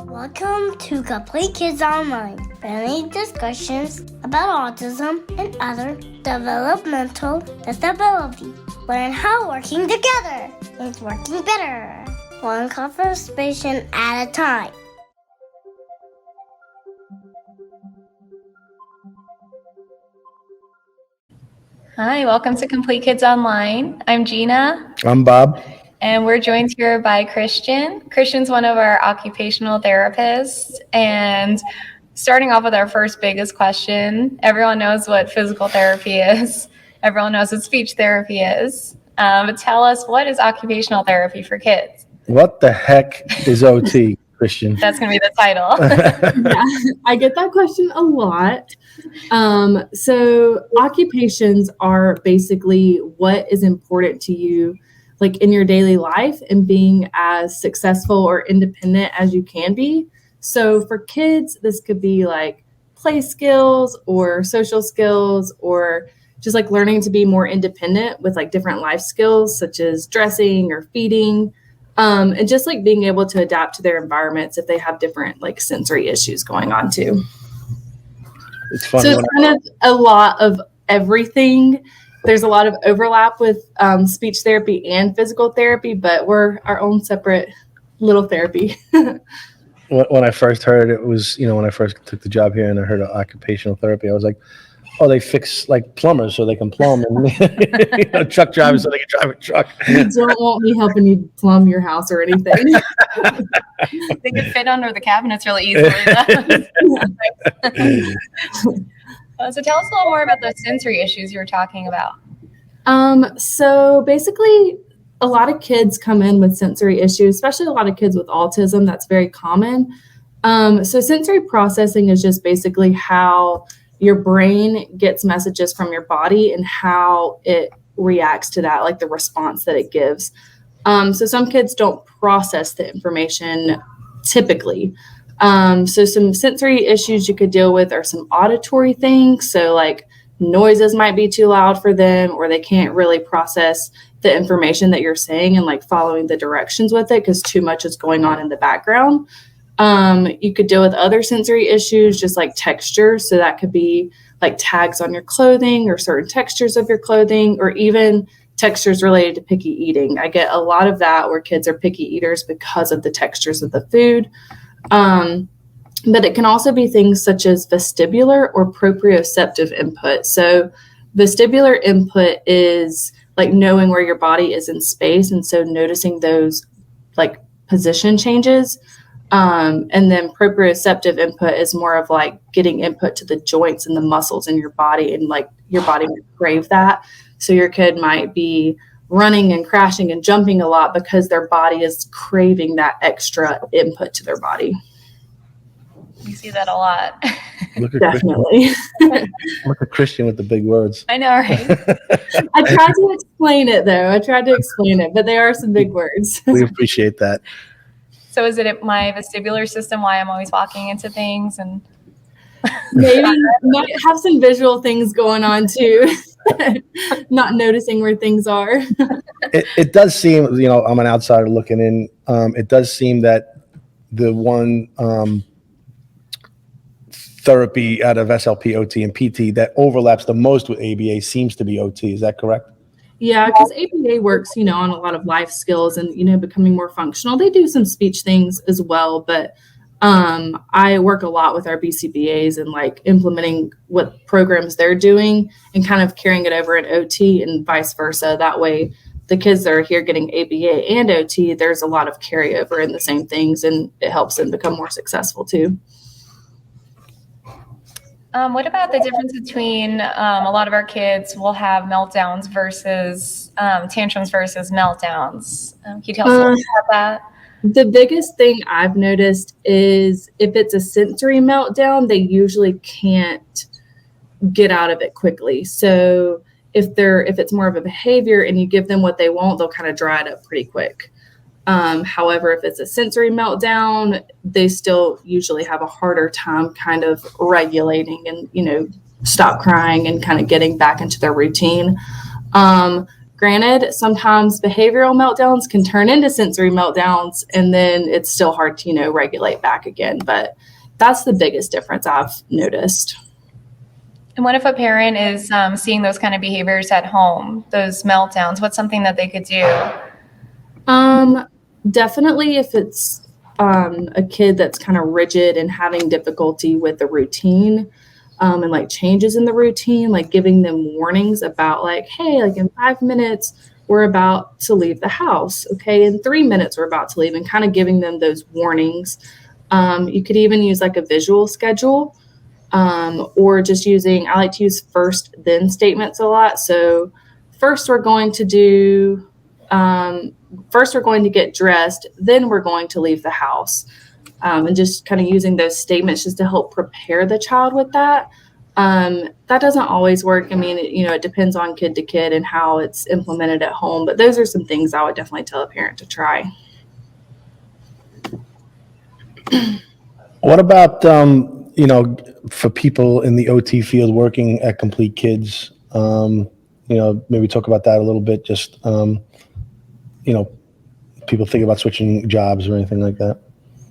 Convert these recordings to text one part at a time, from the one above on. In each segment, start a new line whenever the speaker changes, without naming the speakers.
Welcome to Complete Kids Online, friendly discussions about autism and other developmental disabilities. Learn how working together is working better, one conversation at a time.
Hi, welcome to Complete Kids Online. I'm Gina.
I'm Bob.
And we're joined here by Christian. Christian's one of our occupational therapists. And starting off with our first biggest question, everyone knows what physical therapy is. Everyone knows what speech therapy is. But tell us, what is occupational therapy for kids?
What the heck is OT, Christian?
That's going to be the title.
Yeah, I get that question a lot. So occupations are basically what is important to you, like in your daily life, and being as successful or independent as you can be. So for kids, this could be like play skills or social skills, or just like learning to be more independent with like different life skills, such as dressing or feeding, and just like being able to adapt to their environments if they have different like sensory issues going on too.
It's fun.
So it's kind of a lot of everything. There's a lot of overlap with speech therapy and physical therapy, but we're our own separate little therapy.
When I first heard it was, when I first took the job here and I heard of occupational therapy, I was like, oh, they fix like plumbers so they can plumb, and truck drivers so they can drive a truck.
You don't want me helping you plumb your house or anything.
They could fit under the cabinets really easily. So tell us a little more about the sensory issues you were talking about.
So basically, a lot of kids come in with sensory issues, especially a lot of kids with autism. That's very common. So sensory processing is just basically how your brain gets messages from your body and how it reacts to that, like the response that it gives. So some kids don't process the information typically. So some sensory issues you could deal with are some auditory things. So like noises might be too loud for them, or they can't really process the information that you're saying and like following the directions with it because too much is going on in the background. You could deal with other sensory issues, just like texture. So that could be like tags on your clothing or certain textures of your clothing, or even textures related to picky eating. I get a lot of that where kids are picky eaters because of the textures of the food. But it can also be things such as vestibular or proprioceptive input. So vestibular input is like knowing where your body is in space, and so noticing those like position changes. And then proprioceptive input is more of like getting input to the joints and the muscles in your body, and like your body might crave that. So your kid might be running and crashing and jumping a lot because their body is craving that extra input to their body.
You see that a lot.
Definitely.
Look at Christian with the big words.
I know, right?
I tried to explain it though. But they are some big words.
We appreciate that.
So is it my vestibular system why I'm always walking into things? And
maybe might have some visual things going on too. Not noticing where things are.
It does seem, I'm an outsider looking in. It does seem that the one therapy out of SLP, OT, and PT that overlaps the most with ABA seems to be OT. Is that correct?
Yeah, because ABA works, on a lot of life skills and, becoming more functional. They do some speech things as well, but I work a lot with our BCBAs and like implementing what programs they're doing and kind of carrying it over in OT and vice versa. That way, the kids that are here getting ABA and OT, there's a lot of carryover in the same things, and it helps them become more successful too.
What about the difference between a lot of our kids will have meltdowns versus tantrums versus meltdowns? Can you tell us a little bit about that?
The biggest thing I've noticed is if it's a sensory meltdown, they usually can't get out of it quickly. So if it's more of a behavior and you give them what they want, they'll kind of dry it up pretty quick. However, if it's a sensory meltdown, they still usually have a harder time kind of regulating and, stop crying and kind of getting back into their routine. Granted, sometimes behavioral meltdowns can turn into sensory meltdowns, and then it's still hard to, regulate back again. But that's the biggest difference I've noticed.
And what if a parent is seeing those kind of behaviors at home, those meltdowns? What's something that they could do?
Definitely if it's a kid that's kind of rigid and having difficulty with the routine, and like changes in the routine, like giving them warnings about like, hey, like in 5 minutes, we're about to leave the house. Okay. In 3 minutes, we're about to leave, and kind of giving them those warnings. You could even use like a visual schedule, or just I like to use first then statements a lot. So first we're going to get dressed, then we're going to leave the house. And just kind of using those statements just to help prepare the child with that. That doesn't always work. I mean, it depends on kid to kid and how it's implemented at home, but those are some things I would definitely tell a parent to try.
What about, for people in the OT field working at Complete Kids, maybe talk about that a little bit, just, people think about switching jobs or anything like that.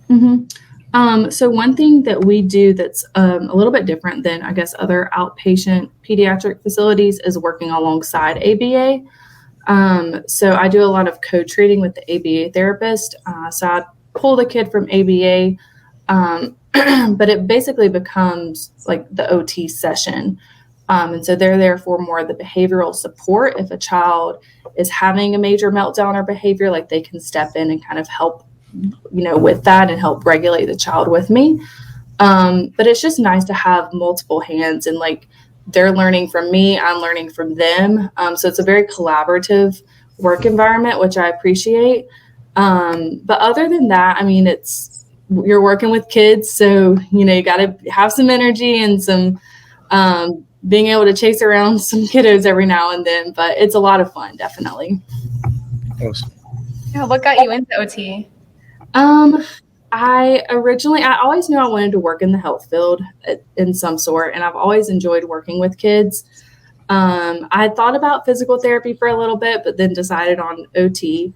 Mm-hmm. So one thing that we do that's a little bit different than, I guess, other outpatient pediatric facilities is working alongside ABA. So I do a lot of co-treating with the ABA therapist. So I pull the kid from ABA, but it basically becomes like the OT session. And so they're there for more of the behavioral support. If a child is having a major meltdown or behavior, like they can step in and kind of help, with that and help regulate the child with me. But it's just nice to have multiple hands, and like they're learning from me, I'm learning from them. So it's a very collaborative work environment, which I appreciate. But other than that, I mean, you're working with kids, so, you got to have some energy and some, being able to chase around some kiddos every now and then, but it's a lot of fun, definitely.
Awesome.
Yeah, what got you into OT?
I always knew I wanted to work in the health field in some sort, and I've always enjoyed working with kids. I had thought about physical therapy for a little bit, but then decided on OT.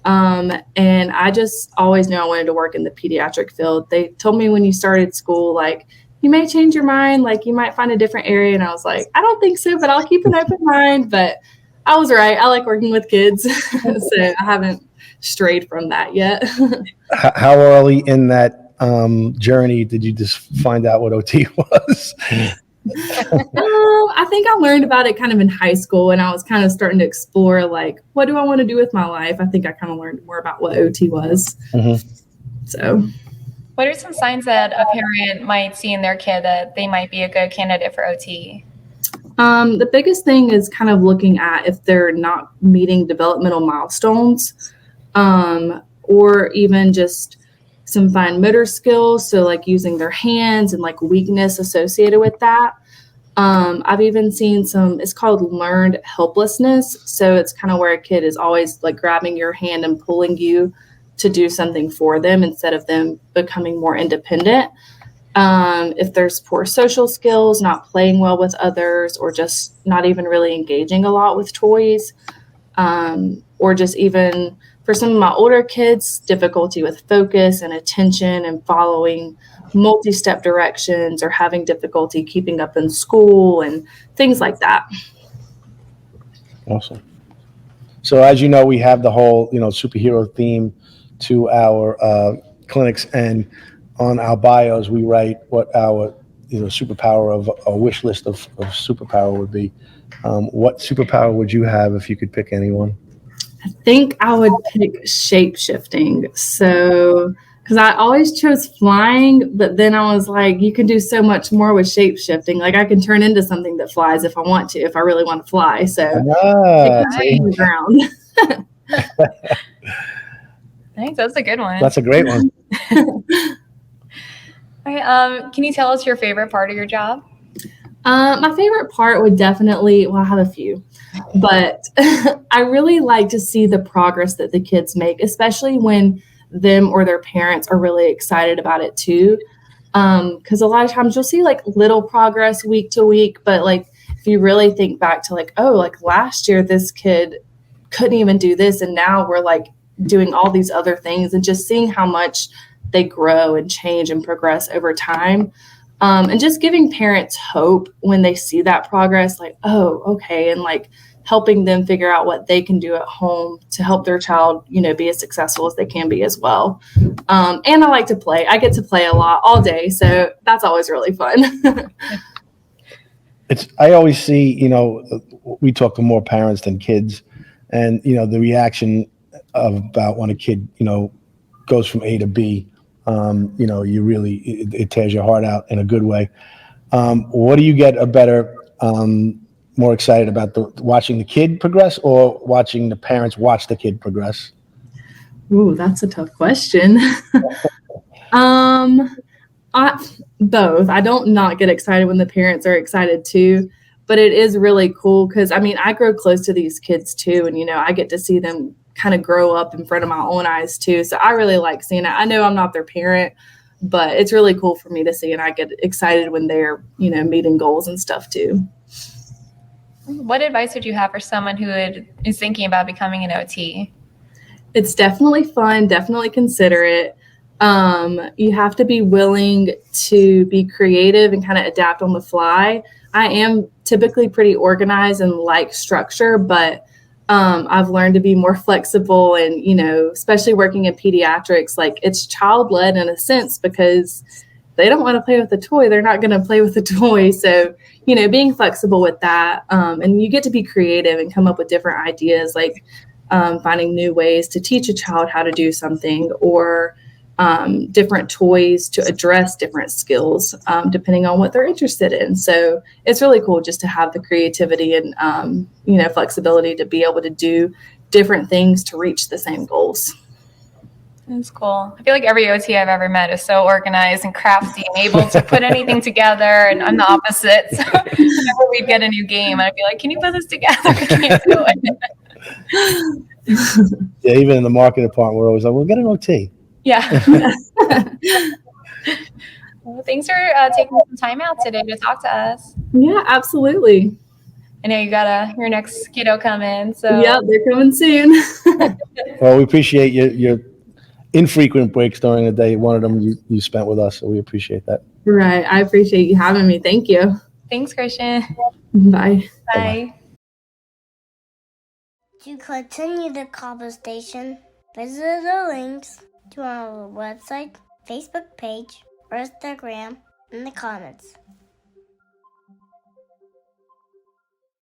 And I just always knew I wanted to work in the pediatric field. They told me when you started school, like, you may change your mind, like you might find a different area. And I was like, I don't think so, but I'll keep an open mind. But I was right. I like working with kids. So I haven't strayed from that yet.
How early in that journey did you just find out what OT was?
I think I learned about it kind of in high school, and I was kind of starting to explore, like, what do I want to do with my life? I think I kind of learned more about what OT was. Mm-hmm. So
what are some signs that a parent might see in their kid that they might be a good candidate for OT?
The biggest thing is kind of looking at if they're not meeting developmental milestones, or even just some fine motor skills. So like using their hands and like weakness associated with that. I've even seen it's called learned helplessness. So it's kind of where a kid is always like grabbing your hand and pulling you to do something for them instead of them becoming more independent. If there's poor social skills, not playing well with others, or just not even really engaging a lot with toys, or just even for some of my older kids, difficulty with focus and attention and following multi-step directions, or having difficulty keeping up in school and things like that.
Awesome. So as you know, we have the whole, superhero theme to our clinics, and on our bios, we write what our, superpower of a wish list of superpower would be. What superpower would you have if you could pick anyone?
I think I would pick shape-shifting. So, because I always chose flying, but then I was like, you can do so much more with shape-shifting. Like I can turn into something that flies if I want to, if I really want to fly. So, the ground.
Nice, that's a good one.
That's a great one.
All right, can you tell us your favorite part of your job?
My favorite part would definitely, I have a few, but I really like to see the progress that the kids make, especially when them or their parents are really excited about it too. Because a lot of times you'll see like little progress week to week, but like if you really think back to like, oh, like last year this kid couldn't even do this, and now we're like doing all these other things, and just seeing how much they grow and change and progress over time. And just giving parents hope when they see that progress, like, oh, okay, and like helping them figure out what they can do at home to help their child, be as successful as they can be as well. And I like to play. I get to play a lot all day, so that's always really fun.
I always see, we talk to more parents than kids, and the reaction about when a kid, goes from A to B, you really, it tears your heart out in a good way. What do you get a better, more excited about, watching the kid progress or watching the parents watch the kid progress?
Ooh, that's a tough question. Both. I don't not get excited when the parents are excited too, but it is really cool because I grow close to these kids too, and I get to see them kind of grow up in front of my own eyes too. So I really like seeing it. I know I'm not their parent, but it's really cool for me to see, and I get excited when they're meeting goals and stuff too.
What advice would you have for someone who is thinking about becoming an OT?
It's definitely fun. Definitely consider it. You have to be willing to be creative and kind of adapt on the fly. I am typically pretty organized and like structure, but I've learned to be more flexible, and, especially working in pediatrics, like it's child-led in a sense, because they don't want to play with a toy. They're not going to play with a toy. So, being flexible with that, and you get to be creative and come up with different ideas, like finding new ways to teach a child how to do something, or different toys to address different skills, depending on what they're interested in. So it's really cool just to have the creativity and, flexibility to be able to do different things to reach the same goals.
That's cool. I feel like every OT I've ever met is so organized and crafty and able to put anything together, and I'm the opposite. So whenever we'd get a new game, I'd be like, can you put this together? I can't do it.
Yeah, even in the marketing department, we're always like, we'll get an OT.
Yeah. Well, thanks for taking some time out today to talk to us.
Yeah, absolutely.
I know you got your next kiddo coming. So
yeah, they're coming soon.
Well, we appreciate your infrequent breaks during the day. One of them you spent with us, so we appreciate that.
Right. I appreciate you having me. Thank you.
Thanks, Christian.
Bye.
Bye.
To continue the conversation, visit the links to our website, Facebook page, or Instagram in the comments.